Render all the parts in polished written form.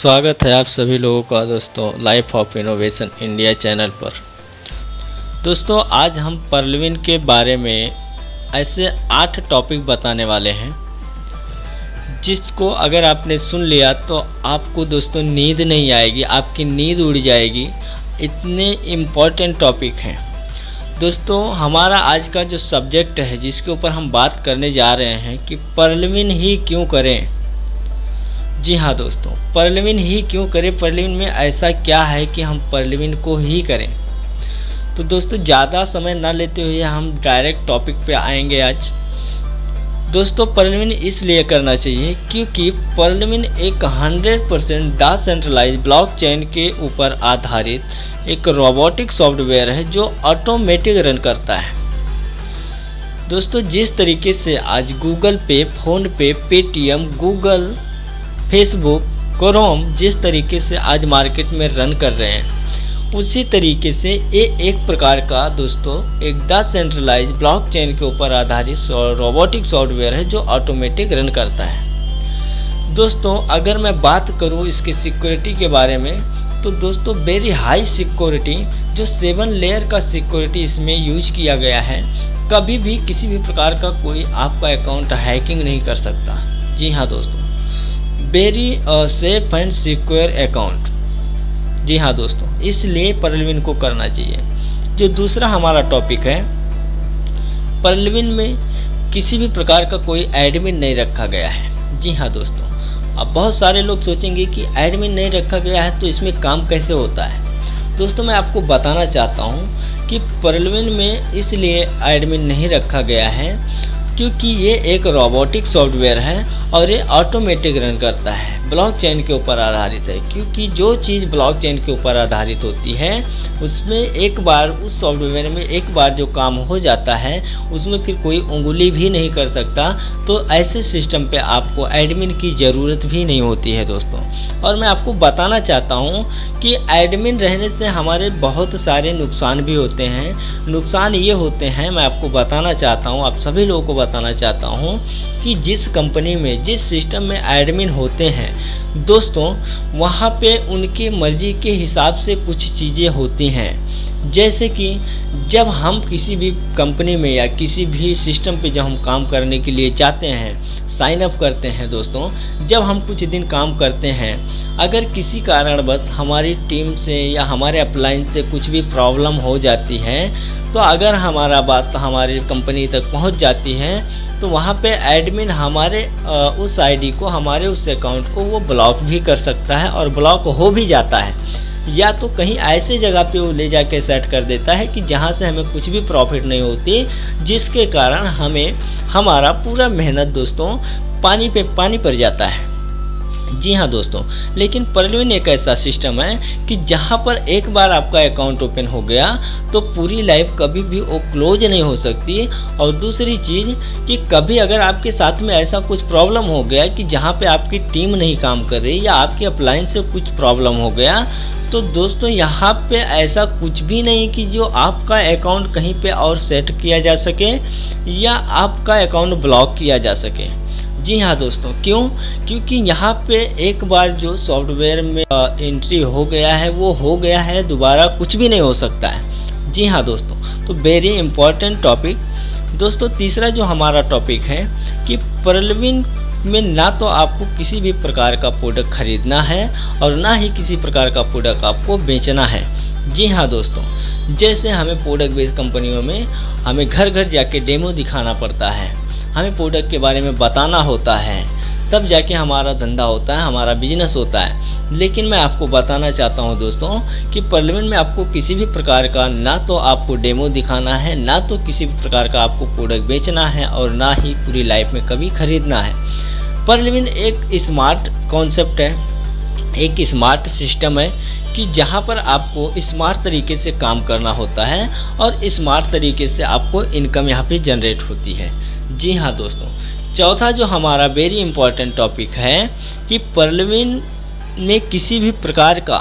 स्वागत है आप सभी लोगों का दोस्तों life of innovation India channel पर। दोस्तों आज हम पर्लविन के बारे में ऐसे 8 टॉपिक बताने वाले हैं जिसको अगर आपने सुन लिया तो आपको दोस्तों नींद नहीं आएगी, आपकी नींद उड़ जाएगी। इतने इम्पोर्टेंट टॉपिक हैं दोस्तों। हमारा आज का जो सब्जेक्ट है जिसके ऊपर हम बात करने जा रहे हैं कि पर्लविन ही क्यों करें। जी हाँ दोस्तों, पर्लविन ही क्यों करें, पर्लविन में ऐसा क्या है कि हम पर्लविन को ही करें। तो दोस्तों ज़्यादा समय ना लेते हुए हम डायरेक्ट टॉपिक पे आएंगे आज। दोस्तों पर्लविन इसलिए करना चाहिए क्योंकि पर्लविन एक 100% डिसेंट्रलाइज्ड ब्लॉकचेन के ऊपर आधारित एक रोबोटिक सॉफ्टवेयर है जो ऑटोमेटिक रन करता है। दोस्तों जिस तरीके से आज गूगल पे, फ़ोन पे, पेटीएम, गूगल, फेसबुक, क्रोम जिस तरीके से आज मार्केट में रन कर रहे हैं उसी तरीके से ये एक प्रकार का दोस्तों एक डिसेंट्रलाइज्ड ब्लॉकचेन के ऊपर आधारित रोबोटिक सॉफ्टवेयर है जो ऑटोमेटिक रन करता है। दोस्तों अगर मैं बात करूं इसके सिक्योरिटी के बारे में तो दोस्तों वेरी हाई सिक्योरिटी, जो 7 लेयर का सिक्योरिटी इसमें यूज किया गया है। कभी भी किसी भी प्रकार का कोई आपका अकाउंट हैकिंग नहीं कर सकता। जी हाँ दोस्तों, very safe and secure account. जी हाँ दोस्तों, इसलिए पर्लविन को करना चाहिए। जो दूसरा हमारा टॉपिक है, पर्लविन में किसी भी प्रकार का कोई एडमिन नहीं रखा गया है। जी हाँ दोस्तों, अब बहुत सारे लोग सोचेंगे कि एडमिन नहीं रखा गया है तो इसमें काम कैसे होता है। दोस्तों मैं आपको बताना चाहता हूँ कि पर्लविन में इसलिए एडमिन नहीं रखा गया है क्योंकि ये एक रोबोटिक सॉफ्टवेयर है और ये ऑटोमेटिक रन करता है, ब्लॉकचेन के ऊपर आधारित है। क्योंकि जो चीज़ ब्लॉकचेन के ऊपर आधारित होती है उसमें एक बार उस सॉफ्टवेयर में एक बार जो काम हो जाता है उसमें फिर कोई उंगली भी नहीं कर सकता। तो ऐसे सिस्टम पे आपको एडमिन की ज़रूरत भी नहीं होती है दोस्तों। और मैं आपको बताना चाहता हूँ कि एडमिन रहने से हमारे बहुत सारे नुकसान भी होते हैं। नुकसान ये होते हैं, मैं आपको बताना चाहता हूँ, आप सभी लोगों को बताना चाहता हूँ कि जिस कंपनी में, जिस सिस्टम में एडमिन होते हैं दोस्तों, वहाँ पे उनकी मर्जी के हिसाब से कुछ चीज़ें होती हैं। जैसे कि जब हम किसी भी कंपनी में या किसी भी सिस्टम पे जब हम काम करने के लिए जाते हैं, साइन अप करते हैं दोस्तों, जब हम कुछ दिन काम करते हैं, अगर किसी कारणवश हमारी टीम से या हमारे अप्लायंस से कुछ भी प्रॉब्लम हो जाती है तो अगर हमारा बात हमारी कंपनी तक पहुंच जाती है तो वहां पे एडमिन हमारे उस आईडी को, हमारे उस अकाउंट को वो ब्लॉक भी कर सकता है और ब्लॉक हो भी जाता है, या तो कहीं ऐसे जगह पे वो ले जाके सेट कर देता है कि जहां से हमें कुछ भी प्रॉफिट नहीं होती, जिसके कारण हमें हमारा पूरा मेहनत दोस्तों पानी पे पानी पड़ जाता है। जी हाँ दोस्तों, लेकिन पर्लविन एक ऐसा सिस्टम है कि जहाँ पर एक बार आपका अकाउंट ओपन हो गया तो पूरी लाइफ कभी भी वो क्लोज नहीं हो सकती। और दूसरी चीज़ कि कभी अगर आपके साथ में ऐसा कुछ प्रॉब्लम हो गया कि जहाँ पे आपकी टीम नहीं काम कर रही या आपके अप्लायंस से कुछ प्रॉब्लम हो गया तो दोस्तों यहाँ पे ऐसा कुछ भी नहीं कि जो आपका अकाउंट कहीं पे और सेट किया जा सके या आपका अकाउंट ब्लॉक किया जा सके। जी हाँ दोस्तों, क्यों? क्योंकि यहाँ पे एक बार जो सॉफ्टवेयर में एंट्री हो गया है वो हो गया है, दोबारा कुछ भी नहीं हो सकता है। जी हाँ दोस्तों, तो वेरी इंपॉर्टेंट टॉपिक। दोस्तों तीसरा जो हमारा टॉपिक है कि पर्लविन में ना तो आपको किसी भी प्रकार का प्रोडक्ट खरीदना है और ना ही किसी प्रकार का प्रोडक्ट आपको बेचना है। जी हाँ दोस्तों, जैसे हमें प्रोडक्ट बेस्ड कंपनियों में हमें घर घर जाके डेमो दिखाना पड़ता है, हमें प्रोडक्ट के बारे में बताना होता है, तब जाके हमारा धंधा होता है, हमारा बिजनेस होता है। लेकिन मैं आपको बताना चाहता हूं दोस्तों कि पर्लविन में आपको किसी भी प्रकार का ना तो आपको डेमो दिखाना है, ना तो किसी भी प्रकार का आपको प्रोडक्ट बेचना है और ना ही पूरी लाइफ में कभी खरीदना है। पर्लविन एक स्मार्ट कॉन्सेप्ट है, एक स्मार्ट सिस्टम है कि जहां पर आपको स्मार्ट तरीके से काम करना होता है और स्मार्ट तरीके से आपको इनकम यहाँ पे जनरेट होती है। जी हाँ दोस्तों, चौथा जो हमारा वेरी इंपॉर्टेंट टॉपिक है कि पर्लविन में किसी भी प्रकार का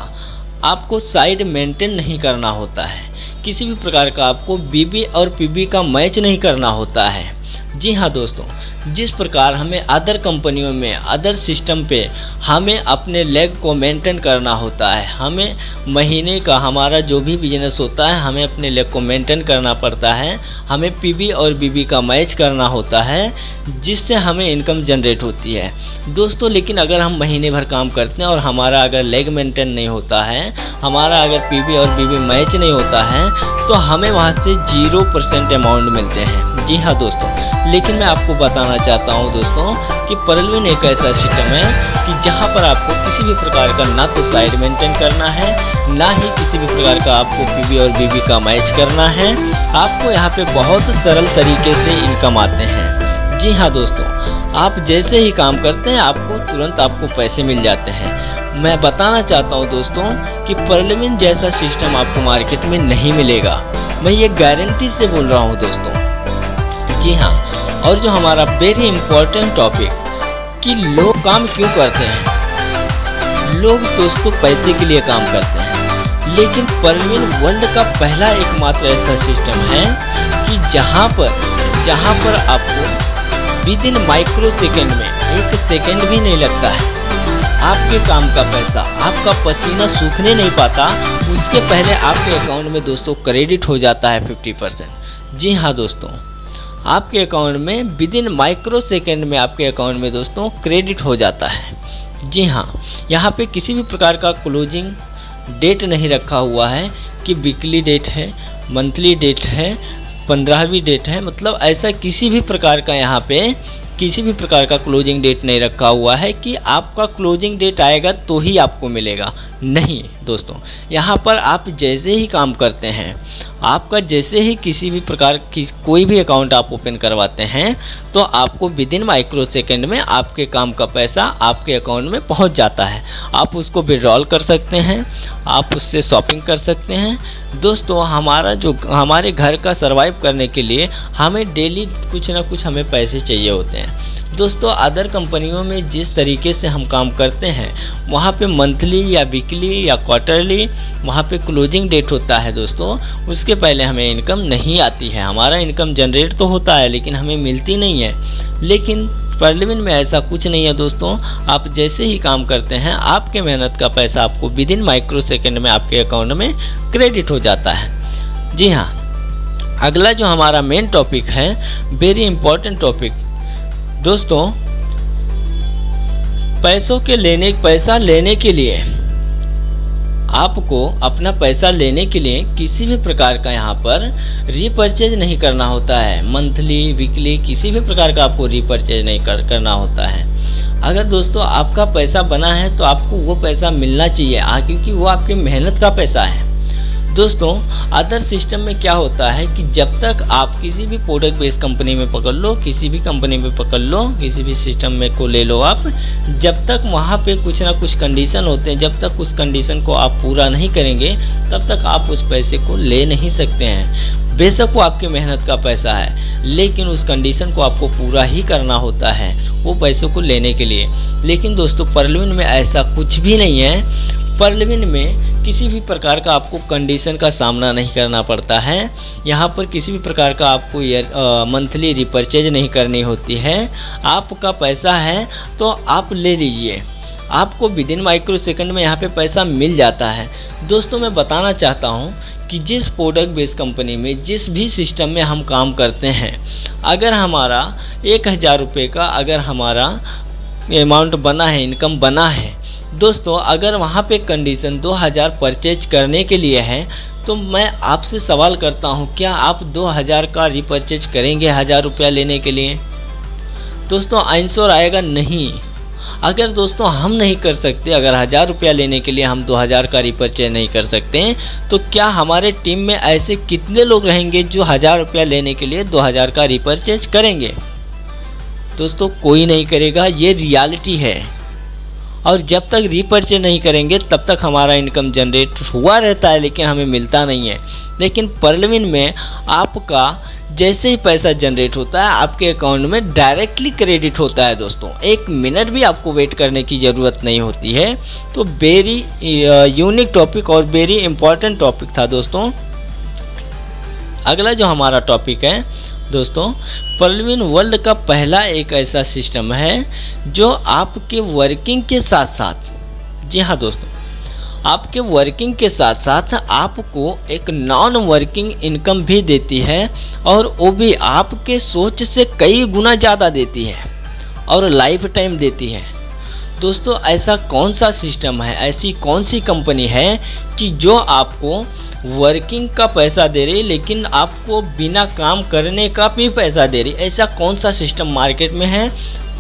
आपको साइड मेंटेन नहीं करना होता है, किसी भी प्रकार का आपको बीबी और पीबी का मैच नहीं करना होता है। जी हाँ दोस्तों, जिस प्रकार हमें अदर कंपनियों में अदर सिस्टम पे हमें अपने लेग को मेंटेन करना होता है, हमें महीने का हमारा जो भी बिजनेस होता है हमें अपने लेग को मेंटेन करना पड़ता है, हमें पीबी और बीबी का मैच करना होता है जिससे हमें इनकम जनरेट होती है दोस्तों। लेकिन अगर हम महीने भर काम करते हैं और हमारा अगर लेग मेंटेन नहीं होता है, हमारा अगर पीबी और बीबी मैच नहीं होता है, तो हमें वहाँ से 0% अमाउंट मिलते हैं। जी हाँ दोस्तों, लेकिन मैं आपको बताना चाहता हूँ दोस्तों कि परलविन एक ऐसा सिस्टम है कि जहाँ पर आपको किसी भी प्रकार का ना तो साइड मेंटेन करना है, ना ही किसी भी प्रकार का आपको पीबी और बीबी का मैच करना है। आपको यहाँ पे बहुत सरल तरीके से इनकम आते हैं। जी हाँ दोस्तों, आप जैसे ही काम करते हैं आपको तुरंत आपको पैसे मिल जाते हैं। मैं बताना चाहता हूँ दोस्तों कि परलविन जैसा सिस्टम आपको मार्केट में नहीं मिलेगा, मैं ये गारंटी से बोल रहा हूँ दोस्तों। जी हाँ, और जो हमारा वेरी इम्पोर्टेंट टॉपिक कि लोग काम क्यों करते हैं। लोग दोस्तों पैसे के लिए काम करते हैं, लेकिन परलविन वर्ल्ड का पहला एकमात्र ऐसा सिस्टम है कि जहाँ पर आपको विद इन माइक्रो सेकेंड में 1 सेकेंड भी नहीं लगता है, आपके काम का पैसा, आपका पसीना सूखने नहीं पाता, उसके पहले आपके अकाउंट में दोस्तों क्रेडिट हो जाता है 50%। जी हाँ दोस्तों, आपके अकाउंट में विद इन माइक्रो सेकेंड में आपके अकाउंट में दोस्तों क्रेडिट हो जाता है। जी हाँ, यहाँ पे किसी भी प्रकार का क्लोजिंग डेट नहीं रखा हुआ है कि वीकली डेट है, मंथली डेट है, 15वीं डेट है, मतलब ऐसा किसी भी प्रकार का यहाँ पे किसी भी प्रकार का क्लोजिंग डेट नहीं रखा हुआ है कि आपका क्लोजिंग डेट आएगा तो ही आपको मिलेगा। नहीं दोस्तों, यहाँ पर आप जैसे ही काम करते हैं, आपका जैसे ही किसी भी प्रकार की कोई भी अकाउंट आप ओपन करवाते हैं, तो आपको विद इन माइक्रो सेकेंड में आपके काम का पैसा आपके अकाउंट में पहुँच जाता है। आप उसको विड्रॉल कर सकते हैं, आप उससे शॉपिंग कर सकते हैं। दोस्तों, हमारे घर का सर्वाइव करने के लिए हमें डेली कुछ ना कुछ हमें पैसे चाहिए होते हैं दोस्तों। अदर कंपनियों में जिस तरीके से हम काम करते हैं, वहाँ पे मंथली या वीकली या क्वार्टरली वहाँ पे क्लोजिंग डेट होता है दोस्तों, उसके पहले हमें इनकम नहीं आती है। हमारा इनकम जनरेट तो होता है लेकिन हमें मिलती नहीं है। लेकिन परलविन में ऐसा कुछ नहीं है दोस्तों, आप जैसे ही काम करते हैं आपके मेहनत का पैसा आपको विद इन माइक्रो सेकेंड में आपके अकाउंट में क्रेडिट हो जाता है। जी हाँ, अगला जो हमारा मेन टॉपिक है, वेरी इंपॉर्टेंट टॉपिक दोस्तों, पैसा लेने के लिए आपको अपना पैसा लेने के लिए किसी भी प्रकार का यहाँ पर रीपरचेज नहीं करना होता है। मंथली वीकली किसी भी प्रकार का आपको रीपरचेज नहीं करना होता है। अगर दोस्तों आपका पैसा बना है तो आपको वो पैसा मिलना चाहिए, क्योंकि वो आपकी मेहनत का पैसा है। दोस्तों, अदर सिस्टम में क्या होता है कि जब तक आप किसी भी प्रोडक्ट बेस्ड कंपनी में पकड़ लो, किसी भी कंपनी में पकड़ लो, किसी भी सिस्टम में को ले लो आप, जब तक वहाँ पे कुछ ना कुछ कंडीशन होते हैं, जब तक उस कंडीशन को आप पूरा नहीं करेंगे तब तक आप उस पैसे को ले नहीं सकते हैं। बेशक वो आपकी मेहनत का पैसा है, लेकिन उस कंडीशन को आपको पूरा ही करना होता है वो पैसों को लेने के लिए। लेकिन दोस्तों, परलविन में ऐसा कुछ भी नहीं है। परलविन में किसी भी प्रकार का आपको कंडीशन का सामना नहीं करना पड़ता है। यहाँ पर किसी भी प्रकार का आपको मंथली रिपर्चेज नहीं करनी होती है। आपका पैसा है तो आप ले लीजिए, आपको विद इन माइक्रो सेकंड में यहाँ पे पैसा मिल जाता है। दोस्तों, मैं बताना चाहता हूँ कि जिस प्रोडक्ट बेस्ड कंपनी में जिस भी सिस्टम में हम काम करते हैं, अगर हमारा 1000 रुपये का अगर हमारा अमाउंट बना है, इनकम बना है दोस्तों, अगर वहाँ पे कंडीशन 2000 परचेज करने के लिए है, तो मैं आपसे सवाल करता हूँ, क्या आप 2000 का रिपर्चेज करेंगे 1000 रुपया लेने के लिए? दोस्तों, आंसर आएगा नहीं। अगर दोस्तों हम नहीं कर सकते, अगर 1000 रुपया लेने के लिए हम 2000 का रिपर्चेज नहीं कर सकते, तो क्या हमारे टीम में ऐसे कितने लोग रहेंगे जो 1000 रुपया लेने के लिए 2000 का रिपर्चेज करेंगे? दोस्तों, कोई नहीं करेगा, ये रियलिटी है। और जब तक रीपर्चेज नहीं करेंगे तब तक हमारा इनकम जनरेट हुआ रहता है, लेकिन हमें मिलता नहीं है। लेकिन परलविन में आपका जैसे ही पैसा जनरेट होता है आपके अकाउंट में डायरेक्टली क्रेडिट होता है दोस्तों, 1 मिनट भी आपको वेट करने की ज़रूरत नहीं होती है। तो वेरी यूनिक टॉपिक और वेरी इंपॉर्टेंट टॉपिक था दोस्तों। अगला जो हमारा टॉपिक है दोस्तों पर्लविन वर्ल्ड का पहला एक ऐसा सिस्टम है जो आपके वर्किंग के साथ साथ, जी हाँ दोस्तों, आपके वर्किंग के साथ साथ आपको एक नॉन वर्किंग इनकम भी देती है, और वो भी आपके सोच से कई गुना ज़्यादा देती है और लाइफ टाइम देती है। दोस्तों ऐसा कौन सा सिस्टम है, ऐसी कौन सी कंपनी है कि जो आपको वर्किंग का पैसा दे रही लेकिन आपको बिना काम करने का भी पैसा दे रही? ऐसा कौन सा सिस्टम मार्केट में है?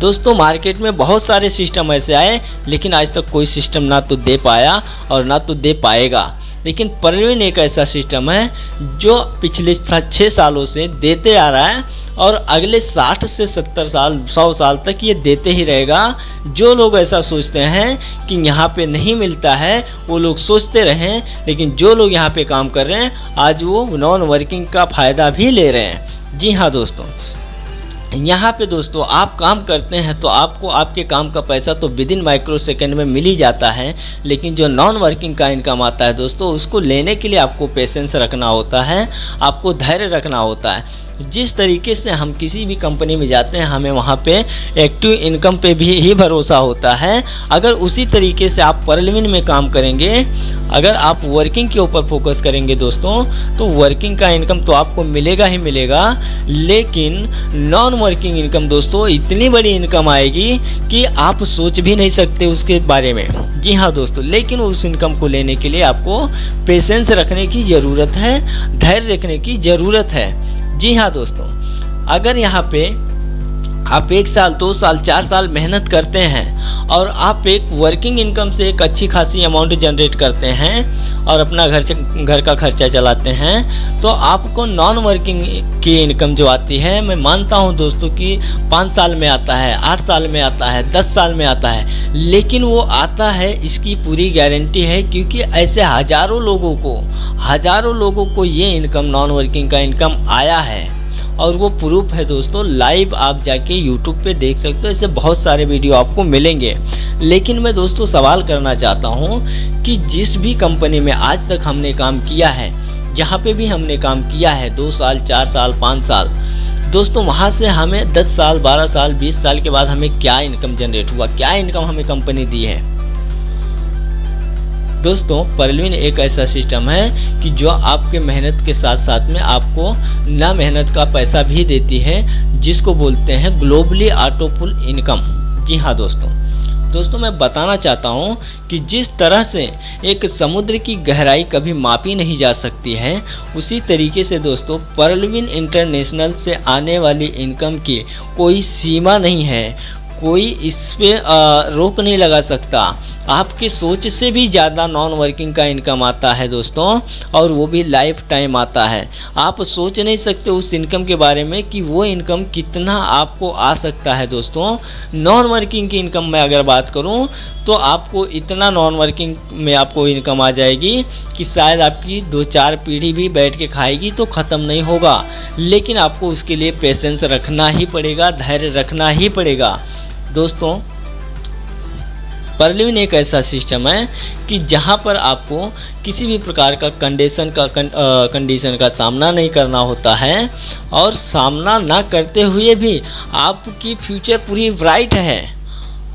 दोस्तों मार्केट में बहुत सारे सिस्टम ऐसे आए, लेकिन आज तक कोई सिस्टम ना तो दे पाया और ना तो दे पाएगा। लेकिन पर्लविन एक ऐसा सिस्टम है जो पिछले 6 सालों से देते आ रहा है, और अगले 60 से 70 साल 100 साल तक ये देते ही रहेगा। जो लोग ऐसा सोचते हैं कि यहाँ पे नहीं मिलता है, वो लोग सोचते रहें, लेकिन जो लोग यहाँ पे काम कर रहे हैं आज वो नॉन वर्किंग का फ़ायदा भी ले रहे हैं। जी हाँ दोस्तों, यहाँ पे दोस्तों आप काम करते हैं तो आपको आपके काम का पैसा तो विद इन माइक्रो सेकेंड में मिल ही जाता है, लेकिन जो नॉन वर्किंग का इनकम आता है दोस्तों, उसको लेने के लिए आपको पेशेंस रखना होता है, आपको धैर्य रखना होता है। जिस तरीके से हम किसी भी कंपनी में जाते हैं हमें वहाँ पे एक्टिव इनकम पे भी ही भरोसा होता है। अगर उसी तरीके से आप पर्लविन में काम करेंगे, अगर आप वर्किंग के ऊपर फोकस करेंगे दोस्तों, तो वर्किंग का इनकम तो आपको मिलेगा ही मिलेगा, लेकिन नॉन वर्किंग इनकम दोस्तों इतनी बड़ी इनकम आएगी कि आप सोच भी नहीं सकते उसके बारे में। जी हाँ दोस्तों, लेकिन उस इनकम को लेने के लिए आपको पेशेंस रखने की ज़रूरत है, धैर्य रखने की ज़रूरत है। जी हाँ दोस्तों, अगर यहाँ पे आप 1 साल 2 साल 4 साल मेहनत करते हैं और आप एक वर्किंग इनकम से एक अच्छी खासी अमाउंट जनरेट करते हैं और अपना घर का खर्चा चलाते हैं, तो आपको नॉन वर्किंग की इनकम जो आती है, मैं मानता हूं दोस्तों कि 5 साल में आता है, 8 साल में आता है, 10 साल में आता है, लेकिन वो आता है, इसकी पूरी गारंटी है, क्योंकि ऐसे हज़ारों लोगों को ये इनकम नॉन वर्किंग का इनकम आया है। और वो प्रूफ है दोस्तों, लाइव आप जाके यूट्यूब पे देख सकते हो, ऐसे बहुत सारे वीडियो आपको मिलेंगे। लेकिन मैं दोस्तों सवाल करना चाहता हूँ कि जिस भी कंपनी में आज तक हमने काम किया है, जहाँ पे भी हमने काम किया है 2 साल 4 साल 5 साल, दोस्तों वहाँ से हमें 10 साल 12 साल 20 साल के बाद हमें क्या इनकम जनरेट हुआ, क्या इनकम हमें कंपनी दी है? दोस्तों पर्लविन एक ऐसा सिस्टम है कि जो आपके मेहनत के साथ साथ में आपको ना मेहनत का पैसा भी देती है, जिसको बोलते हैं ग्लोबली ऑटोफुल इनकम। जी हाँ दोस्तों मैं बताना चाहता हूँ कि जिस तरह से एक समुद्र की गहराई कभी मापी नहीं जा सकती है, उसी तरीके से दोस्तों पर्लविन इंटरनेशनल से आने वाली इनकम की कोई सीमा नहीं है, कोई इस पे रोक नहीं लगा सकता। आपकी सोच से भी ज़्यादा नॉन वर्किंग का इनकम आता है दोस्तों, और वो भी लाइफ टाइम आता है। आप सोच नहीं सकते उस इनकम के बारे में कि वो इनकम कितना आपको आ सकता है दोस्तों। नॉन वर्किंग की इनकम में अगर बात करूं तो आपको इतना नॉन वर्किंग में आपको इनकम आ जाएगी कि शायद आपकी 2-4 पीढ़ी भी बैठ के खाएगी तो ख़त्म नहीं होगा, लेकिन आपको उसके लिए पेशेंस रखना ही पड़ेगा, धैर्य रखना ही पड़ेगा। दोस्तों पर्लविन एक ऐसा सिस्टम है कि जहां पर आपको किसी भी प्रकार का कंडीशन का सामना नहीं करना होता है, और सामना ना करते हुए भी आपकी फ्यूचर पूरी ब्राइट है।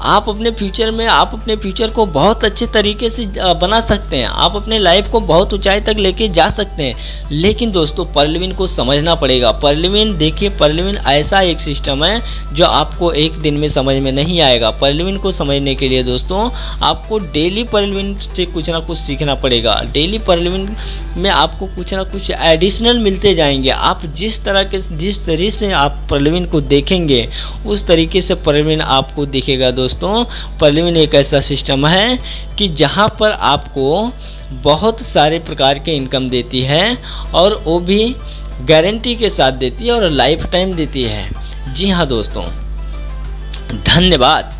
आप अपने फ्यूचर को बहुत अच्छे तरीके से बना सकते हैं, आप अपने लाइफ को बहुत ऊंचाई तक लेके जा सकते हैं। लेकिन दोस्तों पर्लविन को समझना पड़ेगा। पर्लविन देखिए, पर्लविन ऐसा एक सिस्टम है जो आपको एक दिन में समझ में नहीं आएगा। पर्लविन को समझने के लिए दोस्तों आपको डेली पर्लविन से कुछ ना कुछ सीखना पड़ेगा। डेली पर्लविन में आपको कुछ ना कुछ एडिशनल मिलते जाएंगे। आप जिस तरीके से आप पर्लविन को देखेंगे, उस तरीके से पर्लविन आपको दिखेगा। दोस्तों पर्लविन एक ऐसा सिस्टम है कि जहां पर आपको बहुत सारे प्रकार के इनकम देती है, और वो भी गारंटी के साथ देती है और लाइफ टाइम देती है। जी हाँ दोस्तों, धन्यवाद।